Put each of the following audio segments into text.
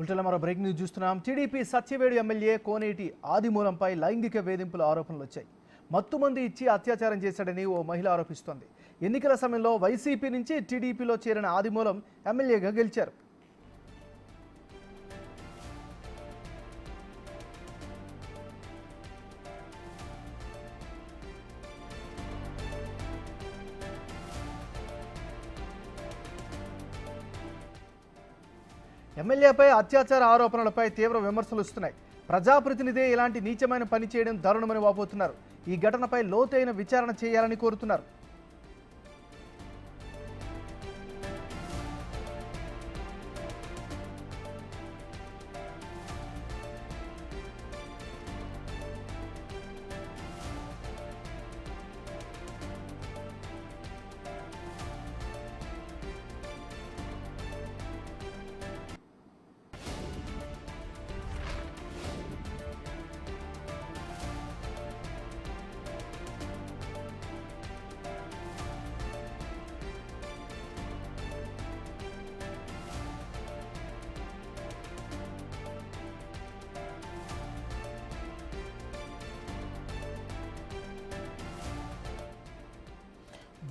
బులెటిన్లో మరో breaking news చూస్తున్నాం. టీడీపీ సత్యవేడు ఎమ్మెల్యే కోనేటి ఆదిమూలంపై లైంగిక వేధింపుల ఆరోపణలు వచ్చాయి. మత్తుమంది ఇచ్చి అత్యాచారం చేశాడని ఓ మహిళ ఆరోపిస్తోంది. ఎన్నికల సమయంలో వైసీపీ నుంచి టీడీపీలో చేరిన ఆదిమూలం ఎమ్మెల్యేగా గెలిచారు. ఎమ్మెల్యేపై అత్యాచార ఆరోపణలపై తీవ్ర విమర్శలు వస్తున్నాయి. ప్రజాప్రతినిధే ఇలాంటి నీచమైన పని చేయడం దారుణమని వాపోతున్నారు. ఈ ఘటనపై లోతైన విచారణ చేయాలని కోరుతున్నారు.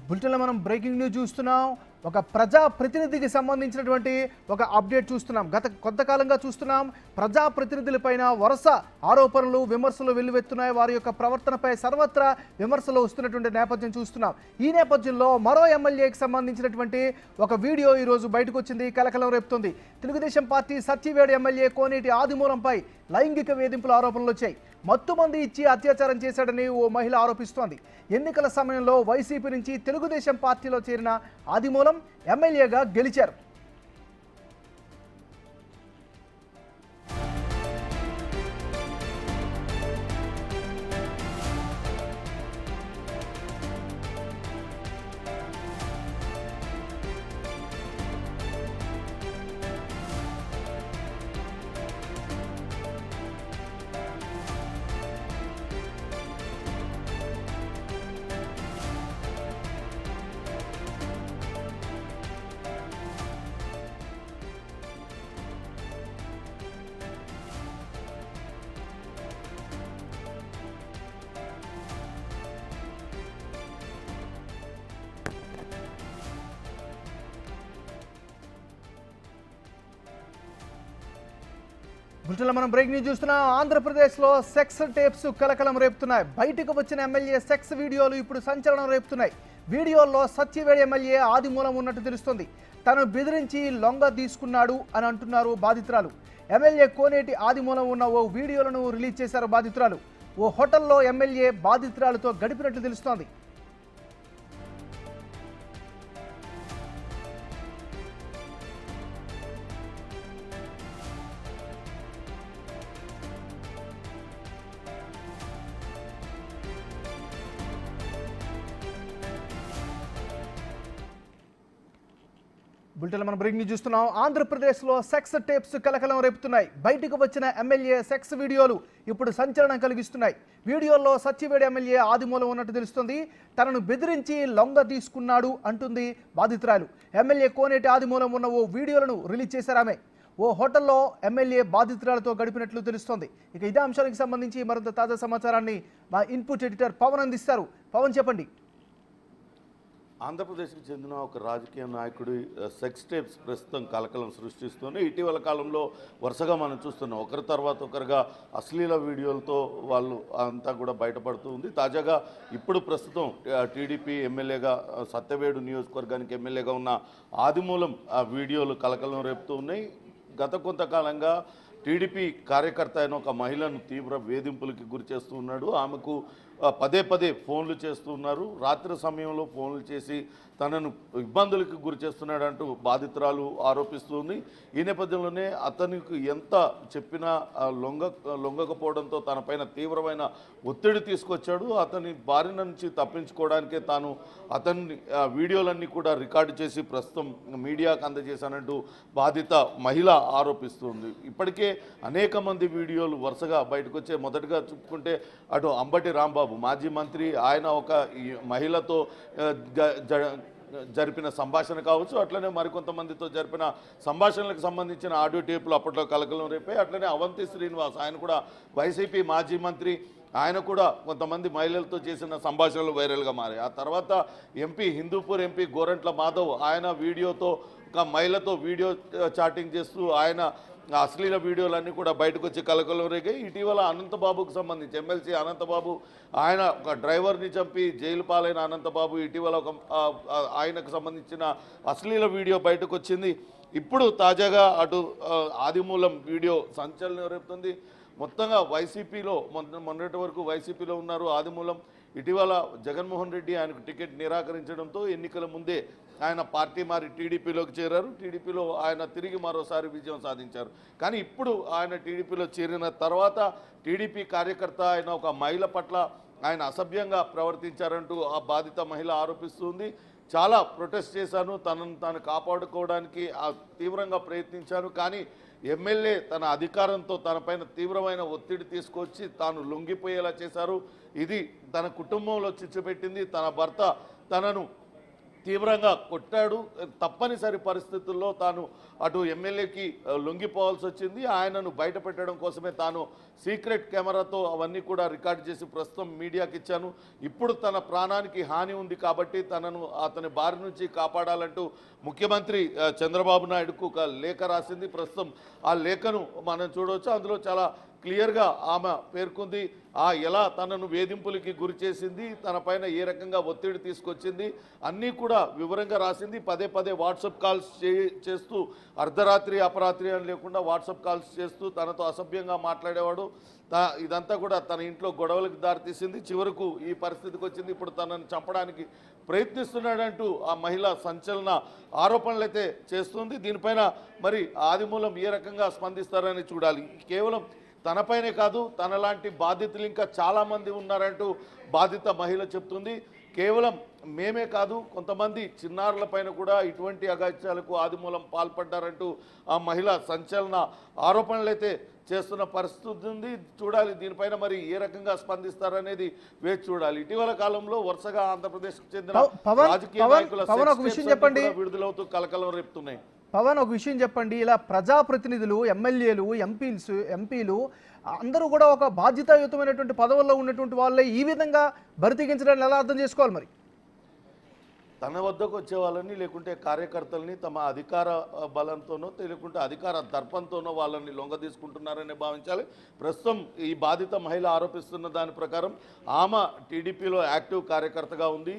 బులెటిన్లో మనం బ్రేకింగ్ న్యూస్ చూస్తున్నాం. ఒక ప్రజా ప్రతినిధికి సంబంధించినటువంటి ఒక అప్డేట్ చూస్తున్నాం. గత కొంతకాలంగా చూస్తున్నాం ప్రజాప్రతినిధులపైన వరుస ఆరోపణలు విమర్శలు వెల్లువెత్తున్నాయి. వారి యొక్క ప్రవర్తనపై సర్వత్రా విమర్శలు వస్తున్నటువంటి నేపథ్యం చూస్తున్నాం. ఈ నేపథ్యంలో మరో ఎమ్మెల్యేకి సంబంధించినటువంటి ఒక వీడియో ఈరోజు బయటకు వచ్చింది, కలకలం రేపుతుంది. తెలుగుదేశం పార్టీ సత్యవేడు ఎమ్మెల్యే కోనేటి ఆదిమూలంపై లైంగిక వేధింపుల ఆరోపణలు వచ్చాయి. మత్తుమంది ఇచ్చి అత్యాచారం చేశాడని ఓ మహిళ ఆరోపిస్తోంది. ఎన్నికల సమయంలో వైసీపీ నుంచి తెలుగుదేశం పార్టీలో చేరిన ఆదిమూలం ఎమ్మెల్యేగా గెలిచారు. బులెటిన్లో మనం బ్రేక్ న్యూస్ చూస్తున్నాం. ఆంధ్రప్రదేశ్లో సెక్స్ టేప్స్ కలకలం రేపుతున్నాయి. బయటకు వచ్చిన ఎమ్మెల్యే సెక్స్ వీడియోలు ఇప్పుడు సంచలనం రేపుతున్నాయి. వీడియోల్లో సత్యవేడు ఎమ్మెల్యే ఆదిమూలం ఉన్నట్టు తెలుస్తుంది. తను బెదిరించి లొంగ తీసుకున్నాడు అని అంటున్నారు బాధితురాలు. ఎమ్మెల్యే కోనేటి ఆదిమూలం ఉన్న ఓ వీడియోలను రిలీజ్ చేశారు బాధితురాలు. ఓ హోటల్లో ఎమ్మెల్యే బాధితురాలతో గడిపినట్లు తెలుస్తోంది. బులెటిన్లో మనం బ్రేకింగ్ న్యూస్ చూస్తున్నాం. ఆంధ్రప్రదేశ్లో సెక్స్ టేప్స్ కలకలం రేపుతున్నాయి. బయటకు వచ్చిన ఎమ్మెల్యే సెక్స్ వీడియోలు ఇప్పుడు సంచలనం కలిగిస్తున్నాయి. వీడియోల్లో సత్యవేడు ఎమ్మెల్యే ఆదిమూలం ఉన్నట్టు తెలుస్తుంది. తనను బెదిరించి లొంగ తీసుకున్నాడు అంటుంది బాధితురాలు. ఎమ్మెల్యే కోనేటి ఆదిమూలం ఉన్న ఓ వీడియోలను రిలీజ్ చేశారు ఆమె. ఓ హోటల్లో ఎమ్మెల్యే బాధితురాలతో గడిపినట్లు తెలుస్తోంది. ఇక ఇదే అంశానికి సంబంధించి మరింత తాజా సమాచారాన్ని మా ఇన్పుట్ ఎడిటర్ పవన్ అందిస్తారు. పవన్, చెప్పండి. ఆంధ్రప్రదేశ్కి చెందిన ఒక రాజకీయ నాయకుడి సెక్స్ టేప్స్ ప్రస్తుతం కలకలం సృష్టిస్తూనే ఇటీవల కాలంలో వరుసగా మనం చూస్తున్నాం. ఒకరి తర్వాత ఒకరుగా అశ్లీల వీడియోలతో వాళ్ళు అంతా కూడా బయటపడుతూ ఉంది. తాజాగా ఇప్పుడు ప్రస్తుతం టీడీపీ ఎమ్మెల్యేగా సత్యవేడు నియోజకవర్గానికి ఎమ్మెల్యేగా ఉన్న ఆదిమూలం వీడియోలు కలకలం రేపుతూ ఉన్నాయి. గత కొంతకాలంగా టీడీపీ కార్యకర్త అయిన ఒక మహిళను తీవ్ర వేధింపులకి గురి చేస్తూ ఉన్నాడు. ఆమెకు పదే పదే ఫోన్లు చేస్తున్నారు. రాత్రి సమయంలో ఫోన్లు చేసి తనను ఇబ్బందులకు గురి చేస్తున్నాడంటూ బాధితురాలు ఆరోపిస్తుంది. ఈ నేపథ్యంలోనే అతనికి ఎంత చెప్పినా లొంగకపోవడంతో తనపైన తీవ్రమైన ఒత్తిడి తీసుకొచ్చాడు. అతని బారి నుంచి తప్పించుకోవడానికే తాను అతన్ని వీడియోలన్నీ కూడా రికార్డు చేసి ప్రస్తుతం మీడియాకు అందజేశానంటూ బాధిత మహిళ ఆరోపిస్తుంది. ఇప్పటికే అనేక మంది వీడియోలు వరుసగా బయటకు వచ్చే, మొదటగా చెప్పుకుంటే అటు అంబటి రాంబాబు మాజీ మంత్రి, ఆయన ఒక మహిళతో జరిపిన సంభాషణ కావచ్చు, అట్లనే మరికొంతమందితో జరిపిన సంభాషణలకు సంబంధించిన ఆడియో టేపులు అప్పట్లో కలకలం రేపాయి. అట్లనే అవంతి శ్రీనివాస్, ఆయన కూడా వైసీపీ మాజీ మంత్రి, ఆయన కూడా కొంతమంది మహిళలతో చేసిన సంభాషణలు వైరల్గా మారాయి. ఆ తర్వాత ఎంపీ, హిందూపూర్ ఎంపీ గోరంట్ల మాధవ్, ఆయన వీడియోతో ఒక మహిళతో వీడియో చాటింగ్ చేస్తూ ఆయన అశ్లీల వీడియోలన్నీ కూడా బయటకు వచ్చి కలకలం రేగాయి. ఇటీవల అనంతబాబుకు సంబంధించి ఎమ్మెల్సీ అనంతబాబు, ఆయన ఒక డ్రైవర్ని చంపి జైలు పాలైన అనంతబాబు, ఇటీవల ఒక ఆయనకు సంబంధించిన అశ్లీల వీడియో బయటకు వచ్చింది. ఇప్పుడు తాజాగా అటు ఆదిమూలం వీడియో సంచలనం రేపుతుంది. మొత్తంగా వైసీపీలో మొన్నటి వరకు వైసీపీలో ఉన్నారు ఆదిమూలం. ఇటీవల జగన్మోహన్ రెడ్డి ఆయనకు టికెట్ నిరాకరించడంతో ఎన్నికల ముందే ఆయన పార్టీ మారి టీడీపీలోకి చేరారు. టీడీపీలో ఆయన తిరిగి మరోసారి విజయం సాధించారు. కానీ ఇప్పుడు ఆయన టీడీపీలో చేరిన తర్వాత టీడీపీ కార్యకర్త అయిన ఒక మహిళ పట్ల ఆయన అసభ్యంగా ప్రవర్తించారంటూ ఆ బాధిత మహిళ ఆరోపిస్తుంది. చాలా ప్రొటెస్ట్ చేశాను, తనను తాను కాపాడుకోవడానికి తీవ్రంగా ప్రయత్నించాను, కానీ ఎమ్మెల్యే తన అధికారంతో తనపైన తీవ్రమైన ఒత్తిడి తీసుకొచ్చి తాను లొంగిపోయేలా చేశారు. ఇది తన కుటుంబంలో చిచ్చుపెట్టింది. తన భర్త తనను తీవ్రంగా కొట్టాడు. తప్పనిసరి పరిస్థితుల్లో తాను అటు ఎమ్మెల్యేకి లొంగిపోవాల్సి వచ్చింది. ఆయనను బయట పెట్టడం కోసమే తాను సీక్రెట్ కెమెరాతో అవన్నీ కూడా రికార్డ్ చేసి ప్రస్తుతం మీడియాకి ఇచ్చాను. ఇప్పుడు తన ప్రాణానికి హాని ఉంది కాబట్టి తనను అతని బారి నుంచి కాపాడాలంటూ ముఖ్యమంత్రి చంద్రబాబు నాయుడుకు ఒక లేఖ రాసింది. ప్రస్తుతం ఆ లేఖను మనం చూడవచ్చు. అందులో చాలా క్లియర్గా ఆమె పేర్కొంది ఎలా తనను వేధింపులకి గురి చేసింది, తన పైన ఏ రకంగా ఒత్తిడి తీసుకొచ్చింది, అన్నీ కూడా వివరంగా రాసింది. పదే పదే వాట్సాప్ కాల్స్ చేస్తూ అర్ధరాత్రి అపరాత్రి అని లేకుండా వాట్సాప్ కాల్స్ చేస్తూ తనతో అసభ్యంగా మాట్లాడేవాడు. ఇదంతా కూడా తన ఇంట్లో గొడవలకు దారితీసింది. చివరకు ఈ పరిస్థితికి వచ్చింది. ఇప్పుడు తనను చంపడానికి ప్రయత్నిస్తున్నాడంటూ ఆ మహిళ సంచలన ఆరోపణలు అయితే చేస్తుంది. దీనిపైన మరి ఆదిమూలం ఏ రకంగా స్పందిస్తారని చూడాలి. కేవలం తనపైనే కాదు, తనలాంటి బాధితులు ఇంకా చాలామంది ఉన్నారంటూ బాధిత మహిళ చెప్తుంది. కేవలం మేమే కాదు, కొంతమంది చిన్నారులపైన కూడా ఇటువంటి అగాత్యాలకు ఆదిమూలం పాల్పడ్డారంటూ ఆ మహిళ సంచలన ఆరోపణలు అయితే చేస్తున్న పరిస్థితి ఉంది. చూడాలి దీనిపైన మరి ఏ రకంగా స్పందిస్తారనేది వేచి చూడాలి. ఇటీవల కాలంలో వరుసగా ఆంధ్రప్రదేశ్కు చెందిన రాజకీయ నాయకుల విడుదలవుతూ కలకలం రేపుతున్నాయి. పవన్, ఒక విషయం చెప్పండి. ఇలా ప్రజాప్రతినిధులు, ఎమ్మెల్యేలు, ఎంపీలు అందరూ కూడా ఒక బాధ్యతాయుతమైనటువంటి పదవుల్లో ఉన్నటువంటి వాళ్ళే ఈ విధంగా బరితెగించడాన్ని ఎలా అర్థం చేసుకోవాలి? మరి తన వద్దకు వచ్చే వాళ్ళని, లేకుంటే కార్యకర్తల్ని తమ అధికార బలంతోనో లేకుంటే అధికార దర్పంతోనో వాళ్ళని లొంగ తీసుకుంటున్నారని భావించాలి. ప్రస్తుతం ఈ బాధిత మహిళ ఆరోపిస్తున్న దాని ప్రకారం ఆమె టీడీపీలో యాక్టివ్ కార్యకర్తగా ఉంది.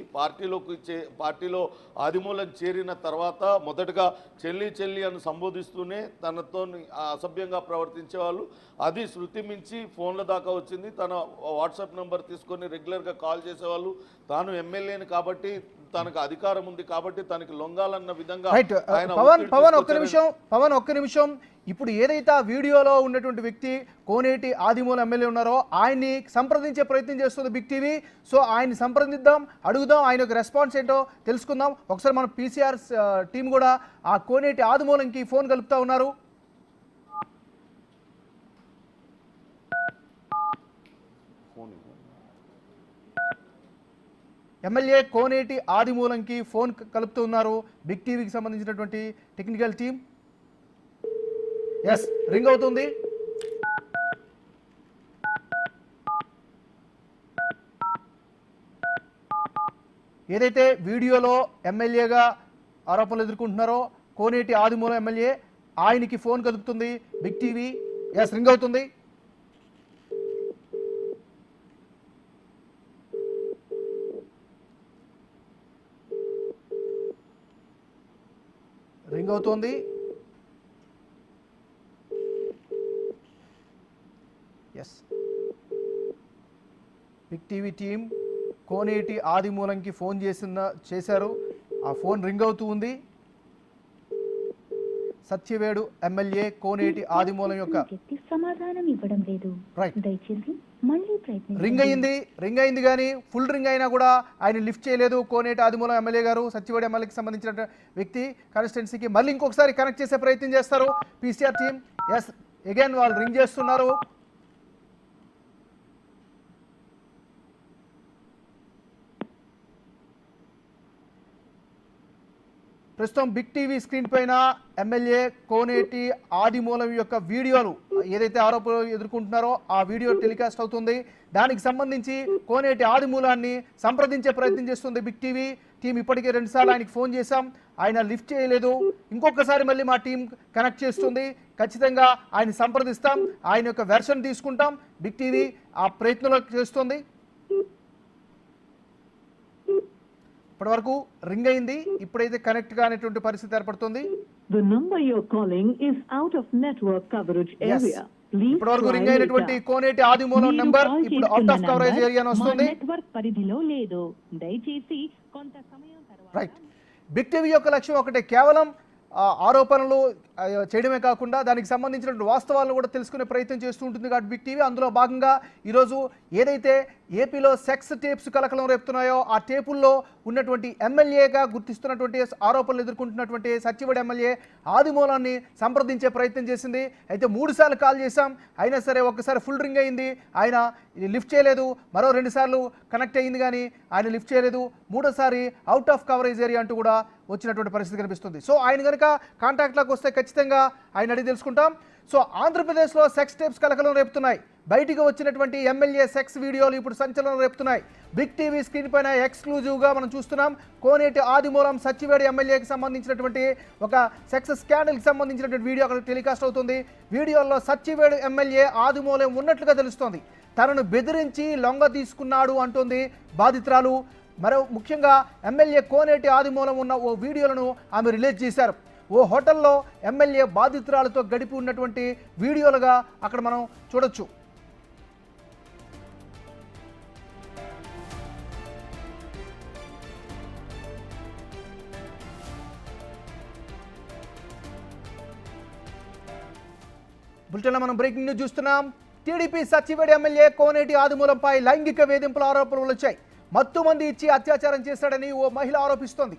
పార్టీలో ఆదిమూలం చేరిన తర్వాత మొదటగా చెల్లి అని సంబోధిస్తూనే తనతో అసభ్యంగా ప్రవర్తించేవాళ్ళు. అది శృతి మించి ఫోన్ల దాకా వచ్చింది. తన వాట్సాప్ నెంబర్ తీసుకొని రెగ్యులర్గా కాల్ చేసేవాళ్ళు. తాను ఎమ్మెల్యేని కాబట్టి, తనకు అధికారం ఉంది కాబట్టి తనకి లొంగాలన్న విధంగా పవన్ ఒక్క నిమిషం. ఇప్పుడు ఏదైతే ఆ వీడియోలో ఉన్నటువంటి వ్యక్తి కోనేటి ఆదిమూలం ఎమ్మెల్యే ఉన్నారో ఆయన్ని సంప్రదించే ప్రయత్నం చేస్తుంది బిగ్ టీవీ. సో ఆయన్ని సంప్రదిద్దాం, అడుగుదాం, ఆయన యొక్క రెస్పాన్స్ ఏంటో తెలుసుకుందాం. ఒకసారి మన పీసీఆర్ టీం కూడా ఆ కోనేటి ఆదిమూలంకి ఫోన్ కలుపుతా ఉన్నారు. ఎమ్మెల్యే కోనేటి ఆదిమూలంకి ఫోన్ కలుపుతూ ఉన్నారు బిగ్ టీవీకి సంబంధించినటువంటి టెక్నికల్ టీం. ఎస్, రింగ్ అవుతుంది. ఏదైతే వీడియోలో ఎమ్మెల్యేగా ఆరోపణలు ఎదుర్కొంటున్నారో కోనేటి ఆదిమూలం ఎమ్మెల్యే, ఆయనకి ఫోన్ కలుపుతుంది బిగ్ టీవీ. ఎస్, రింగ్ అవుతుంది. రింగ్ అవుతోంది. ఎస్, బిగ్ టీవీ టీం కోనేటి ఆదిమూలంకి ఫోన్ చేశారు. ఆ ఫోన్ రింగ్ అవుతూ ఉంది. సత్యవేడు ఎమ్మెల్యే కోనేటి ఆదిమూలం యొక్క సమాధానం ఇవ్వడం లేదు, దయచేసి మళ్ళీ ప్రయత్నించండి. రింగ్ అయింది కానీ ఫుల్ రింగ్ అయినా కూడా ఆయన లిఫ్ట్ చేయలేదు. కోనేటి ఆదిమూలం ఎమ్మెల్యే గారు సత్యవేడు ఎమ్మెల్యేకి సంబంధించిన వ్యక్తి కాన్స్టిట్యున్సీకి మళ్ళీ ఇంకొకసారి కనెక్ట్ చేసే ప్రయత్నం చేస్తారు పీసీఆర్ టీం. ఎస్, అగైన్ వాళ్ళు రింగ్ చేస్తున్నారు. ప్రస్తుతం బిగ్ టీవీ స్క్రీన్ పైన ఎమ్మెల్యే కోనేటి ఆదిమూలం యొక్క వీడియోలు ఏదైతే ఆరోపణలు ఎదుర్కొంటున్నారో ఆ వీడియో టెలికాస్ట్ అవుతుంది. దానికి సంబంధించి కోనేటి ఆదిమూలాన్ని సంప్రదించే ప్రయత్నం చేస్తుంది బిగ్ టీవీ టీం. ఇప్పటికే 2 సార్లు ఆయనకి ఫోన్ చేశాం, ఆయన లిఫ్ట్ చేయలేదు. ఇంకొకసారి మళ్ళీ మా టీం కనెక్ట్ చేస్తుంది. ఖచ్చితంగా ఆయన సంప్రదిస్తాం, ఆయన యొక్క వెర్షన్ తీసుకుంటాం. బిగ్ టీవీ ఆ ప్రయత్నంలో చేస్తుంది. ఇప్పటివరకు రింగ్ అయింది, ఇప్పుడైతే కనెక్ట్ కానటువంటి పరిస్థితి ఏర్పడుతుంది. The number you're calling is out of network coverage area. ఇప్పటివరకు రింగ్ అయినటువంటి కోనేటి ఆదిమూలం నంబర్ ఇప్పుడు అవుట్ ఆఫ్ కవరేజ్ ఏరియా అని వస్తుంది. నెట్వర్క్ పరిధిలో లేదు, దయచేసి కొంత సమయం తర్వాత. రైట్. బిగ్ టీవీ యొక్క లక్ష్యం ఒకటే, కేవలం ఆరోపణలు చేయడమే కాకుండా దానికి సంబంధించినటువంటి వాస్తవాలను కూడా తెలుసుకునే ప్రయత్నం చేస్తూ ఉంటుంది కాబట్టి బిగ్ టీవీ అందులో భాగంగా ఈరోజు ఏదైతే ఏపీలో సెక్స్ టేప్స్ కలకలం రేపుతున్నాయో ఆ టేపుల్లో ఉన్నటువంటి ఎమ్మెల్యేగా గుర్తిస్తున్నటువంటి ఆరోపణలు ఎదుర్కొంటున్నటువంటి సత్యవేడు ఎమ్మెల్యే ఆదిమూలాన్ని సంప్రదించే ప్రయత్నం చేసింది. అయితే 3 సార్లు కాల్ చేశాం, అయినా సరే ఒక్కసారి ఫుల్ రింగ్ అయింది, ఆయన లిఫ్ట్ చేయలేదు. మరో 2 సార్లు కనెక్ట్ అయ్యింది కానీ ఆయన లిఫ్ట్ చేయలేదు. 3వసారి అవుట్ ఆఫ్ కవరేజ్ ఏరియా అంటూ కూడా వచ్చినటువంటి పరిస్థితి కనిపిస్తుంది. సో ఆయన కనుక కాంటాక్ట్లోకి వస్తే ఖచ్చితంగా ఆయన అడిగి తెలుసుకుంటాం. సో ఆంధ్రప్రదేశ్లో సెక్స్ టేప్స్ కలకలం రేపుతున్నాయి. బయటికి వచ్చినటువంటి ఎమ్మెల్యే సెక్స్ వీడియోలు ఇప్పుడు సంచలనం రేపుతున్నాయి. బిగ్ టీవీ స్క్రీన్ పైన ఎక్స్క్లూజివ్గా మనం చూస్తున్నాం. కోనేటి ఆదిమూలం సత్యవేడు ఎమ్మెల్యేకి సంబంధించినటువంటి ఒక సెక్స్ స్కాండల్కి సంబంధించినటువంటి వీడియో అక్కడ టెలికాస్ట్ అవుతుంది. వీడియోలో సత్యవేడు ఎమ్మెల్యే ఆదిమూలం ఉన్నట్లుగా తెలుస్తోంది. తనను బెదిరించి లొంగ తీసుకున్నాడు అంటుంది బాధితురాలు. మరో ముఖ్యంగా ఎమ్మెల్యే కోనేటి ఆదిమూలం ఉన్న ఓ వీడియోలను ఆమె రిలీజ్ చేశారు. ఓ హోటల్లో ఎమ్మెల్యే బాధితురాలతో గడిపి ఉన్నటువంటి వీడియోలుగా అక్కడ మనం చూడొచ్చు. బులెటిన్లో మనం బ్రేకింగ్ న్యూస్ చూస్తున్నాం. టీడీపీ సత్యవేడు ఎమ్మెల్యే కోనేటి ఆదిమూలంపై లైంగిక వేధింపుల ఆరోపణలు వచ్చాయి. మత్తు మంది ఇచ్చి అత్యాచారం చేశాడని ఓ మహిళ ఆరోపిస్తోంది.